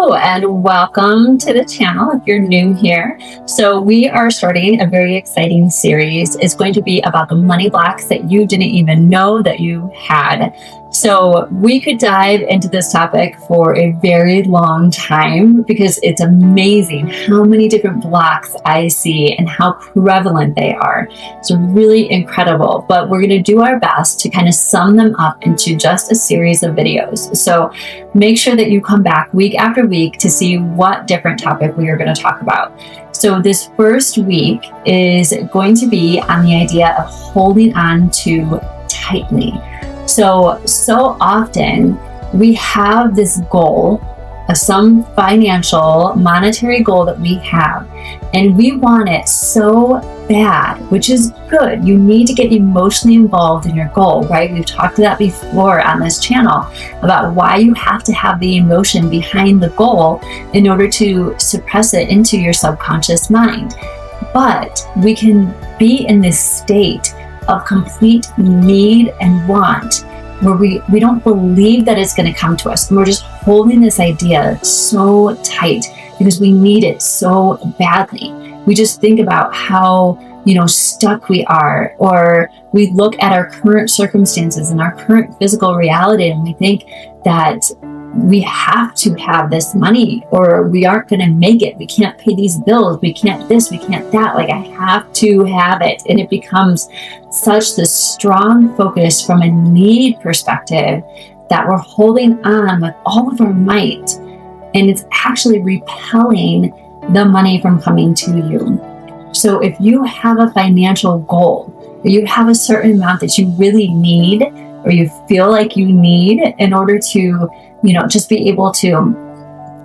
Hello and welcome to the channel if you're new here. So we are starting a very exciting series. It's going to be about the money blocks that you didn't even know that you had. So we could dive into this topic for a very long time because it's amazing how many different blocks I see and how prevalent they are. It's really incredible, but we're going to do our best to kind of sum them up into just a series of videos. So make sure that you come back week after week to see what different topic we are going to talk about. So this first week is going to be on the idea of holding on to tightly. So often we have this goal of some financial, monetary goal that we have, and we want it so bad, which is good. You need to get emotionally involved in your goal, right? We've talked about that before on this channel about why you have to have the emotion behind the goal in order to suppress it into your subconscious mind. But we can be in this state of complete need and want where we don't believe that it's going to come to us, and we're just holding this idea so tight because we need it so badly. We just think about how stuck we are, or we look at our current circumstances and our current physical reality and we think that we have to have this money or we aren't going to make it. We can't pay these bills. We can't this, we can't that. Like, I have to have it. And it becomes such this strong focus from a need perspective that we're holding on with all of our might. And it's actually repelling the money from coming to you. So if you have a financial goal, or you have a certain amount that you really need, or you feel like you need in order to just be able to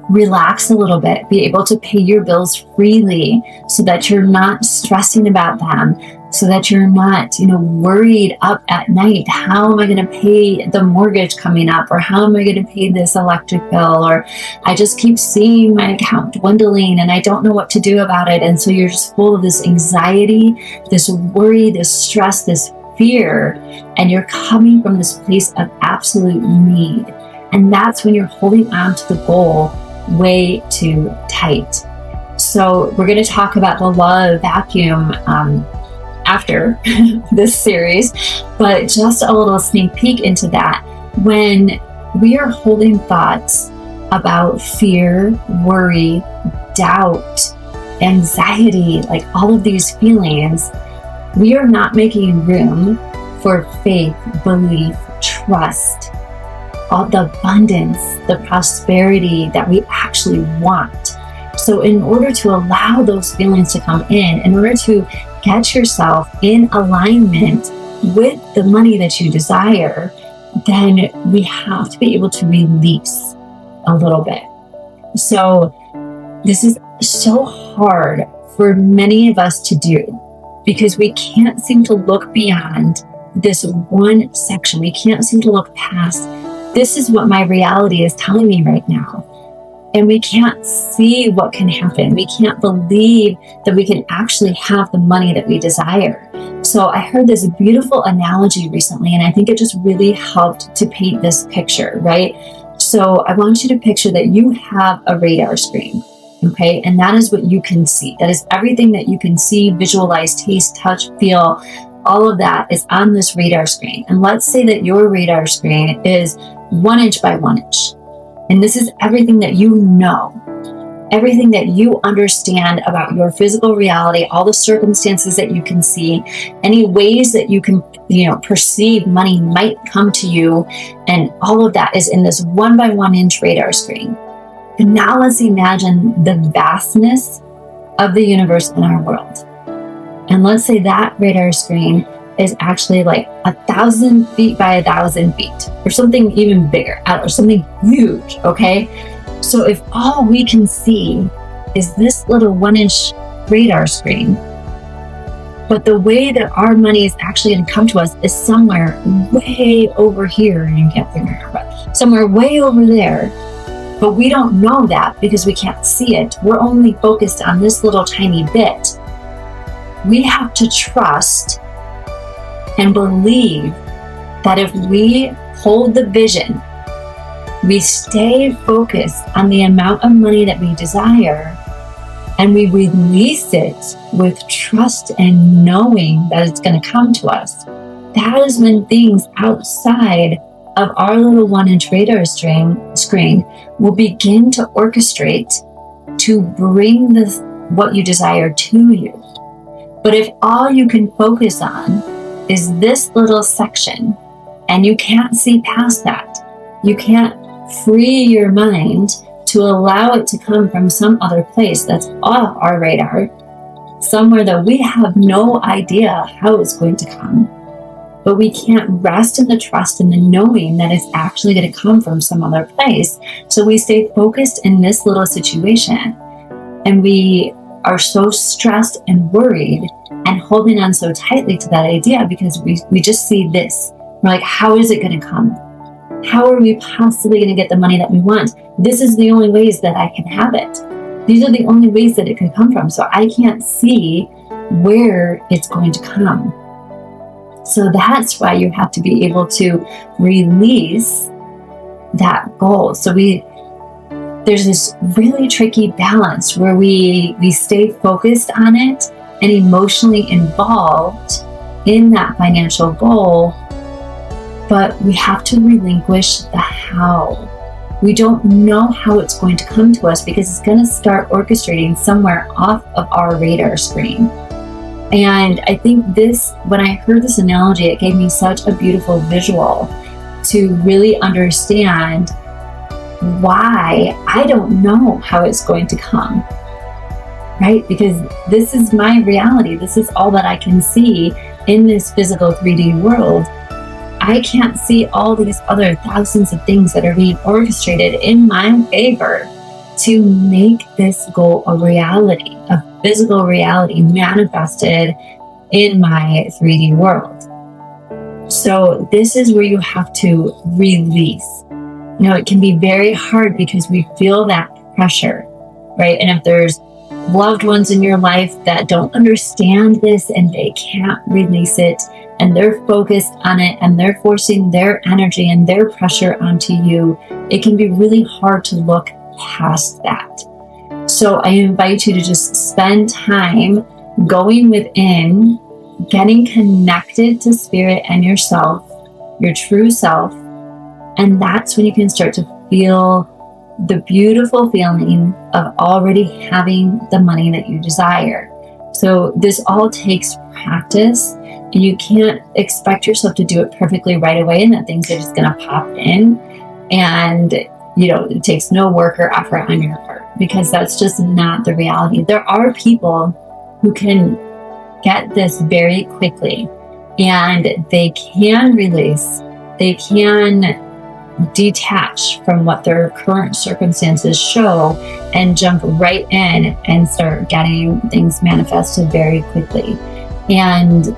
relax a little bit, be able to pay your bills freely so that you're not stressing about them, so that you're not, worried up at night. How am I going to pay the mortgage coming up? Or how am I going to pay this electric bill? Or I just keep seeing my account dwindling and I don't know what to do about it. And so you're just full of this anxiety, this worry, this stress, this fear, and you're coming from this place of absolute need. And that's when you're holding on to the goal way too tight. So we're going to talk about the law of vacuum after this series, but just a little sneak peek into that. When we are holding thoughts about fear, worry, doubt, anxiety, like all of these feelings, we are not making room for faith, belief, trust, all the abundance, the prosperity that we actually want. So in order to allow those feelings to come in order to get yourself in alignment with the money that you desire, then we have to be able to release a little bit. So this is so hard for many of us to do because we can't seem to look beyond this one section. We can't seem to look past, this is what my reality is telling me right now. And we can't see what can happen. We can't believe that we can actually have the money that we desire. So I heard this beautiful analogy recently, and I think it just really helped to paint this picture, right? So I want you to picture that you have a radar screen, okay? And that is what you can see. That is everything that you can see, visualize, taste, touch, feel. All of that is on this radar screen. And let's say that your radar screen is 1 inch by 1 inch. And this is everything that you know, everything that you understand about your physical reality, all the circumstances that you can see, any ways that you can, perceive money might come to you. And all of that is in this 1 by 1 inch radar screen. And now let's imagine the vastness of the universe in our world. And let's say that radar screen is actually like 1,000 feet by 1,000 feet, or something even bigger, or something huge, okay? So if all we can see is this little 1 inch radar screen, but the way that our money is actually going to come to us is somewhere way over here, and you can't figure it out, but somewhere way over there, but we don't know that because we can't see it. We're only focused on this little tiny bit. We have to trust and believe that if we hold the vision we stay focused on the amount of money that we desire, and we release it with trust and knowing that it's going to come to us, that is when things outside of our little 1-inch radar screen will begin to orchestrate to bring what you desire to you. But if all you can focus on is this little section, and you can't see past that, you can't free your mind to allow it to come from some other place that's off our radar, somewhere that we have no idea how it's going to come, but we can't rest in the trust and the knowing that it's actually going to come from some other place. So we stay focused in this little situation, and we are so stressed and worried and holding on so tightly to that idea because we just see this. We're like, how is it going to come? How are we possibly going to get the money that we want? This is the only ways that I can have it. These are the only ways that it can come from. So I can't see where it's going to come. So that's why you have to be able to release that goal. So there's this really tricky balance where we stay focused on it and emotionally involved in that financial goal, but we have to relinquish the how. We don't know how it's going to come to us because it's going to start orchestrating somewhere off of our radar screen. And I think when I heard this analogy, it gave me such a beautiful visual to really understand why I don't know how it's going to come, right? Because this is my reality. This is all that I can see in this physical 3D world. I can't see all these other thousands of things that are being orchestrated in my favor to make this goal a reality, a physical reality manifested in my 3D world. So this is where you have to release. It can be very hard because we feel that pressure, right? And if there's loved ones in your life that don't understand this and they can't release it, and they're focused on it and they're forcing their energy and their pressure onto you, it can be really hard to look past that. So I invite you to just spend time going within, getting connected to spirit and yourself, your true self. And that's when you can start to feel the beautiful feeling of already having the money that you desire. So this all takes practice, and you can't expect yourself to do it perfectly right away and that things are just going to pop in. And, it takes no work or effort on your part because that's just not the reality. There are people who can get this very quickly and they can release, they can detach from what their current circumstances show and jump right in and start getting things manifested very quickly. And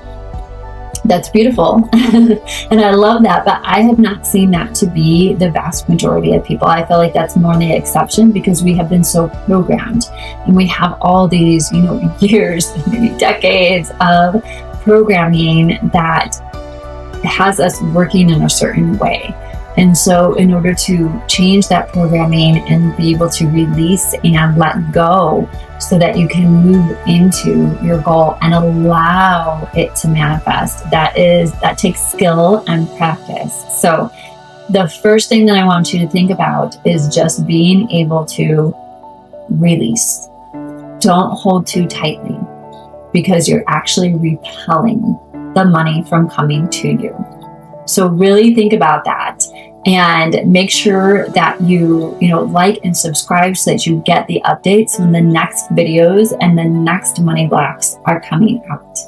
that's beautiful. And I love that, but I have not seen that to be the vast majority of people. I feel like that's more the exception because we have been so programmed and we have all these, years, maybe decades of programming that has us working in a certain way. And so in order to change that programming and be able to release and let go so that you can move into your goal and allow it to manifest, that takes skill and practice. So the first thing that I want you to think about is just being able to release. Don't hold too tightly because you're actually repelling the money from coming to you. So really think about that and make sure that you like and subscribe so that you get the updates when the next videos and the next money blocks are coming out.